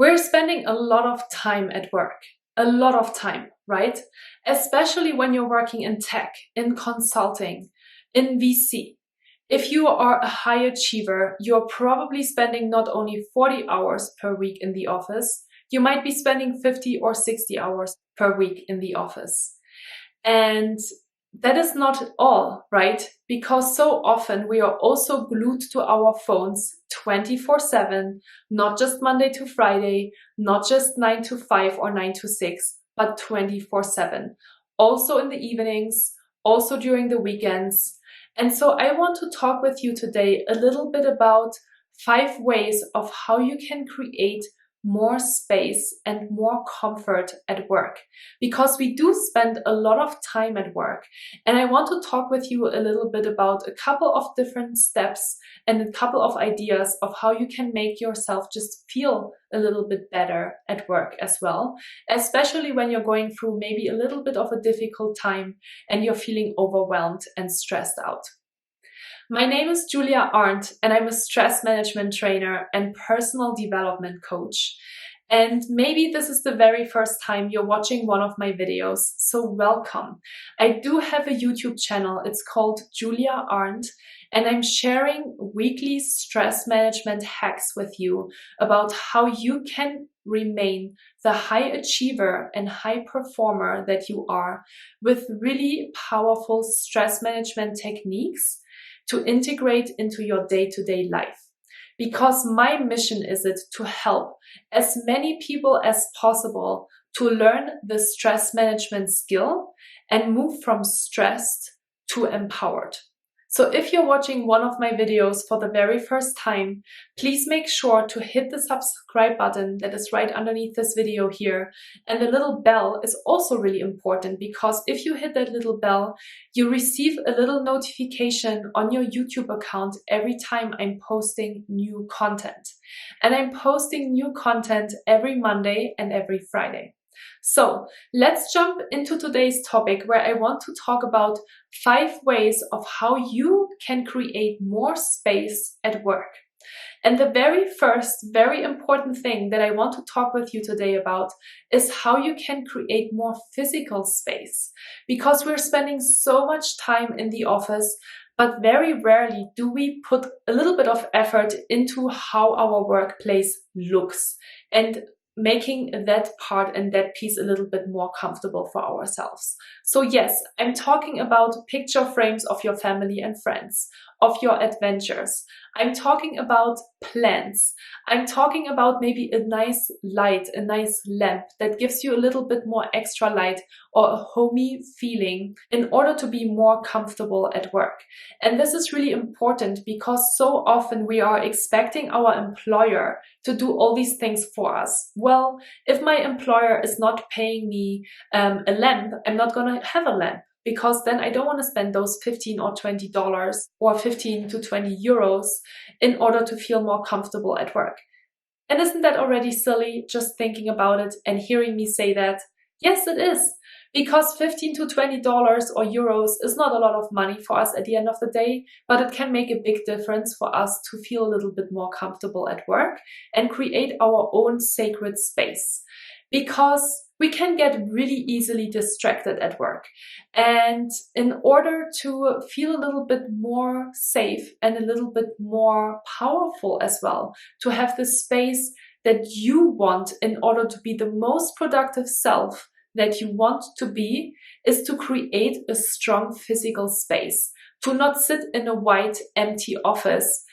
We're spending a lot of time at work, a lot of time, right? Especially when you're working in tech, in consulting, in VC. If you are a high achiever, you're probably spending not only 40 hours per week in the office, you might be spending 50 or 60 hours per week in the office. And that is not all, right? Because so often we are also glued to our phones 24/7, not just Monday to Friday, not just 9 to 5 or 9 to 6, but 24/7. Also in the evenings, also during the weekends. And so I want to talk with you today a little bit about 5 ways of how you can create more space and more comfort at work, because we do spend a lot of time at work. And I want to talk with you a little bit about a couple of different steps and a couple of ideas of how you can make yourself just feel a little bit better at work as well, especially when you're going through maybe a little bit of a difficult time and you're feeling overwhelmed and stressed out. My name is Julia Arndt, and I'm a stress management trainer and personal development coach. And maybe this is the very first time you're watching one of my videos, so welcome. I do have a YouTube channel. It's called Julia Arndt, and I'm sharing weekly stress management hacks with you about how you can remain the high achiever and high performer that you are, with really powerful stress management techniques to integrate into your day-to-day life. Because my mission is it to help as many people as possible to learn the stress management skill and move from stressed to empowered. So if you're watching one of my videos for the very first time, please make sure to hit the subscribe button that is right underneath this video here. And the little bell is also really important, because if you hit that little bell, you receive a little notification on your YouTube account every time I'm posting new content. And I'm posting new content every Monday and every Friday. So let's jump into today's topic, where I want to talk about 5 ways of how you can create more space at work. And the very first, very important thing that I want to talk with you today about is how you can create more physical space. Because we're spending so much time in the office, but very rarely do we put a little bit of effort into how our workplace looks and making that part and that piece a little bit more comfortable for ourselves. So yes, I'm talking about picture frames of your family and friends, of your adventures. I'm talking about plants. I'm talking about maybe a nice light, a nice lamp that gives you a little bit more extra light or a homey feeling in order to be more comfortable at work. And this is really important, because so often we are expecting our employer to do all these things for us. Well, if my employer is not paying me a lamp, I'm not going to have a lamp, because then I don't want to spend those $15 or $20 or 15 to 20 euros in order to feel more comfortable at work. And isn't that already silly, just thinking about it and hearing me say that? Yes, it is. Because $15 to $20 or euros is not a lot of money for us at the end of the day, but it can make a big difference for us to feel a little bit more comfortable at work and create our own sacred space. Because we can get really easily distracted at work. And in order to feel a little bit more safe and a little bit more powerful as well, to have the space that you want in order to be the most productive self that you want to be, is to create a strong physical space, to not sit in a white, empty office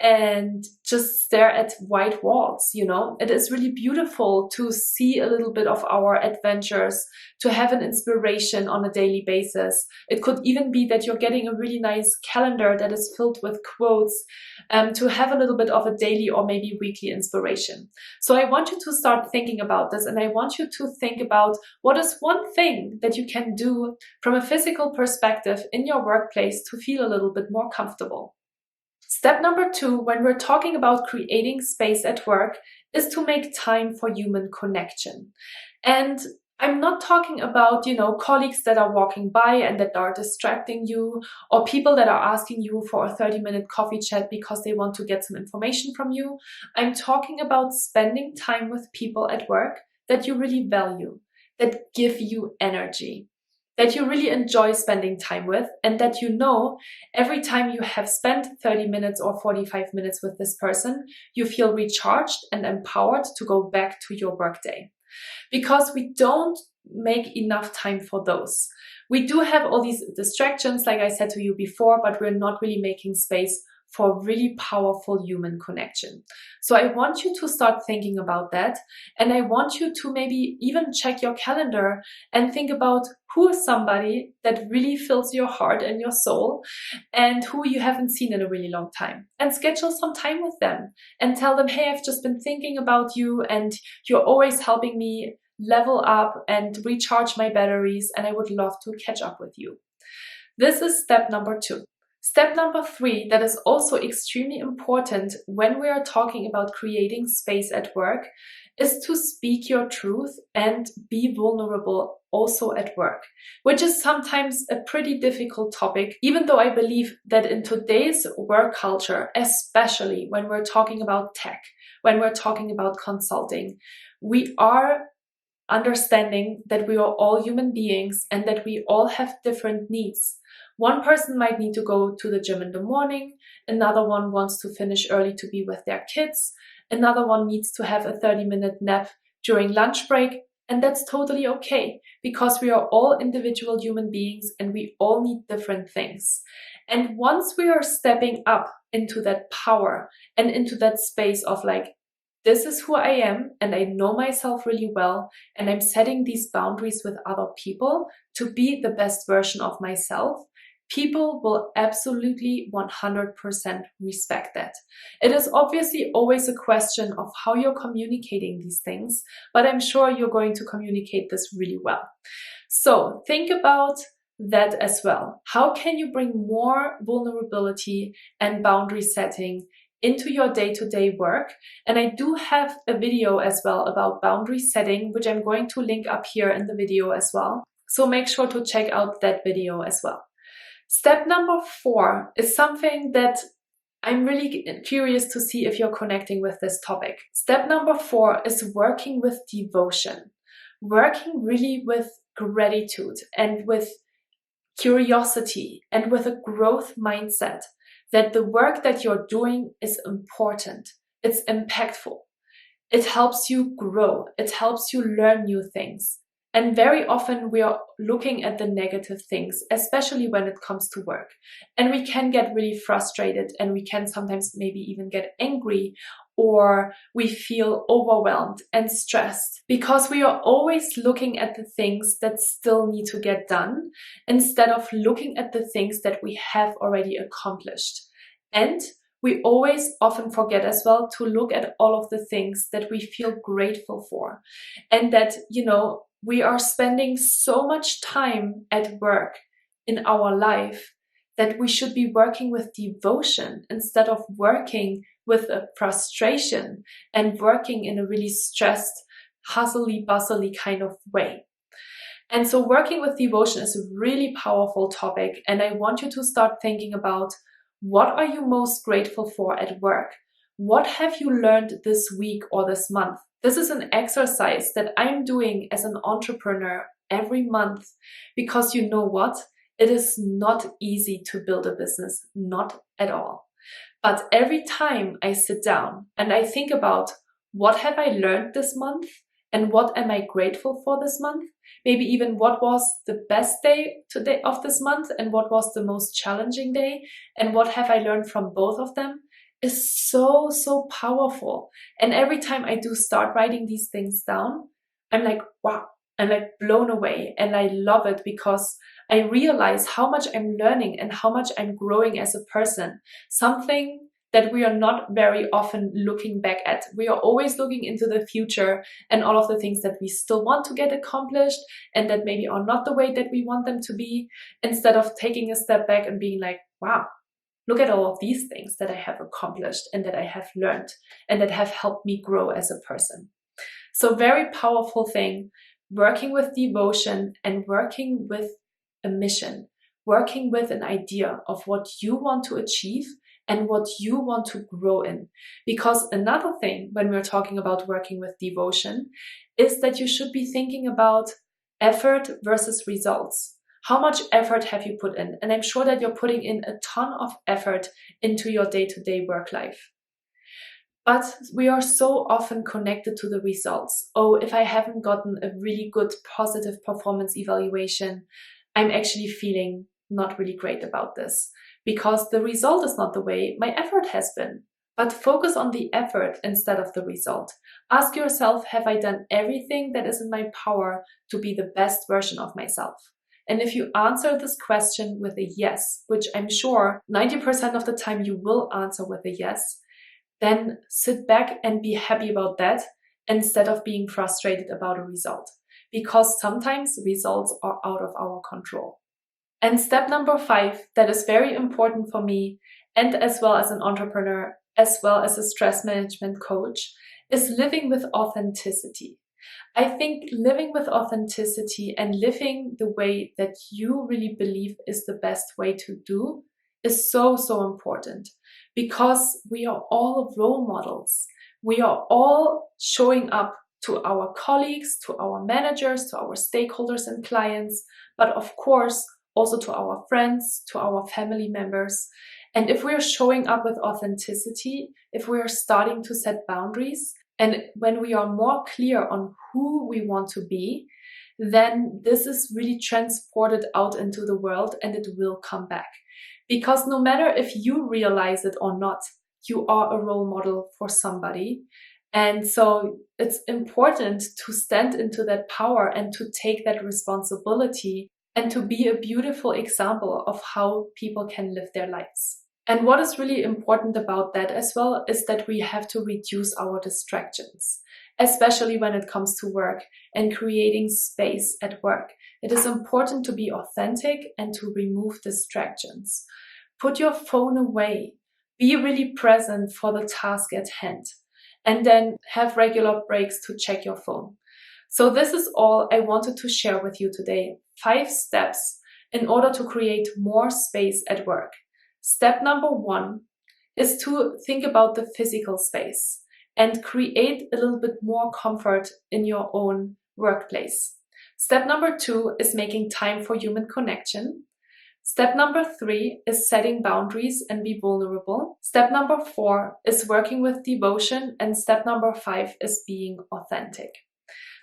and just stare at white walls. It is really beautiful to see a little bit of our adventures, to have an inspiration on a daily basis. It could even be that you're getting a really nice calendar that is filled with quotes, to have a little bit of a daily or maybe weekly inspiration. So I want you to start thinking about this, and I want you to think about what is one thing that you can do from a physical perspective in your workplace to feel a little bit more comfortable. Step number 2, when we're talking about creating space at work, is to make time for human connection. And I'm not talking about, colleagues that are walking by and that are distracting you, or people that are asking you for a 30-minute coffee chat because they want to get some information from you. I'm talking about spending time with people at work that you really value, that give you energy, that you really enjoy spending time with, and that every time you have spent 30 minutes or 45 minutes with this person, you feel recharged and empowered to go back to your workday. Because we don't make enough time for those. We do have all these distractions, like I said to you before, but we're not really making space for really powerful human connection. So I want you to start thinking about that. And I want you to maybe even check your calendar and think about who is somebody that really fills your heart and your soul and who you haven't seen in a really long time. And schedule some time with them and tell them, hey, I've just been thinking about you and you're always helping me level up and recharge my batteries, and I would love to catch up with you. This is step number 2. Step number 3, that is also extremely important when we are talking about creating space at work, is to speak your truth and be vulnerable also at work, which is sometimes a pretty difficult topic, even though I believe that in today's work culture, especially when we're talking about tech, when we're talking about consulting, we are understanding that we are all human beings and that we all have different needs. One person might need to go to the gym in the morning, another one wants to finish early to be with their kids, another one needs to have a 30-minute nap during lunch break, and that's totally okay because we are all individual human beings and we all need different things. And once we are stepping up into that power and into that space of like, this is who I am and I know myself really well and I'm setting these boundaries with other people to be the best version of myself, people will absolutely 100% respect that. It is obviously always a question of how you're communicating these things, but I'm sure you're going to communicate this really well. So think about that as well. How can you bring more vulnerability and boundary setting into your day-to-day work? And I do have a video as well about boundary setting, which I'm going to link up here in the video as well. So make sure to check out that video as well. Step number 4 is something that I'm really curious to see if you're connecting with this topic. Step number 4 is working with devotion, working really with gratitude and with curiosity and with a growth mindset that the work that you're doing is important, it's impactful, it helps you grow, it helps you learn new things. And very often we are looking at the negative things, especially when it comes to work. And we can get really frustrated and we can sometimes maybe even get angry, or we feel overwhelmed and stressed because we are always looking at the things that still need to get done instead of looking at the things that we have already accomplished. And we always often forget as well to look at all of the things that we feel grateful for, and that, we are spending so much time at work in our life that we should be working with devotion instead of working with a frustration and working in a really stressed, hustly bustly kind of way. And so working with devotion is a really powerful topic, and I want you to start thinking about, what are you most grateful for at work? What have you learned this week or this month? This is an exercise that I'm doing as an entrepreneur every month because you know what? It is not easy to build a business, not at all. But every time I sit down and I think about, what have I learned this month and what am I grateful for this month? Maybe even what was the best day today of this month and what was the most challenging day and what have I learned from both of them, is so, so powerful. And every time I do start writing these things down, I'm like, wow, I'm like blown away. And I love it because I realize how much I'm learning and how much I'm growing as a person. Something that we are not very often looking back at. We are always looking into the future and all of the things that we still want to get accomplished and that maybe are not the way that we want them to be, instead of taking a step back and being like, wow, look at all of these things that I have accomplished and that I have learned and that have helped me grow as a person. So very powerful thing. working with devotion and working with a mission, working with an idea of what you want to achieve and what you want to grow in. Because another thing when we're talking about working with devotion is that you should be thinking about effort versus results. How much effort have you put in? And I'm sure that you're putting in a ton of effort into your day-to-day work life. But we are so often connected to the results. Oh, if I haven't gotten a really good positive performance evaluation, I'm actually feeling not really great about this, because the result is not the way my effort has been. But focus on the effort instead of the result. Ask yourself, have I done everything that is in my power to be the best version of myself? And if you answer this question with a yes, which I'm sure 90% of the time you will answer with a yes, then sit back and be happy about that instead of being frustrated about a result, because sometimes results are out of our control. And step number 5, that is very important for me, and as well as an entrepreneur, as well as a stress management coach, is living with authenticity. I think living with authenticity and living the way that you really believe is the best way to do is so, so important, because we are all role models. We are all showing up to our colleagues, to our managers, to our stakeholders and clients, but of course also to our friends, to our family members. And if we're showing up with authenticity, if we're starting to set boundaries, and when we are more clear on who we want to be, then this is really transported out into the world and it will come back. Because no matter if you realize it or not, you are a role model for somebody. And so it's important to stand into that power and to take that responsibility and to be a beautiful example of how people can live their lives. And what is really important about that as well is that we have to reduce our distractions, especially when it comes to work and creating space at work. It is important to be authentic and to remove distractions. Put your phone away. Be really present for the task at hand. And then have regular breaks to check your phone. So this is all I wanted to share with you today. 5 steps in order to create more space at work. Step number 1 is to think about the physical space and create a little bit more comfort in your own workplace. Step number 2 is making time for human connection. Step number 3 is setting boundaries and be vulnerable. Step number 4 is working with devotion. And step number 5 is being authentic.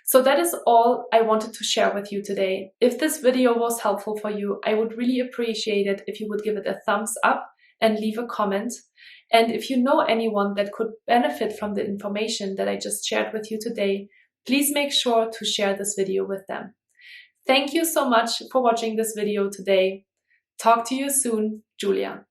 So that is all I wanted to share with you today. If this video was helpful for you, I would really appreciate it if you would give it a thumbs up and leave a comment. And if you know anyone that could benefit from the information that I just shared with you today, please make sure to share this video with them. Thank you so much for watching this video today. Talk to you soon, Julia.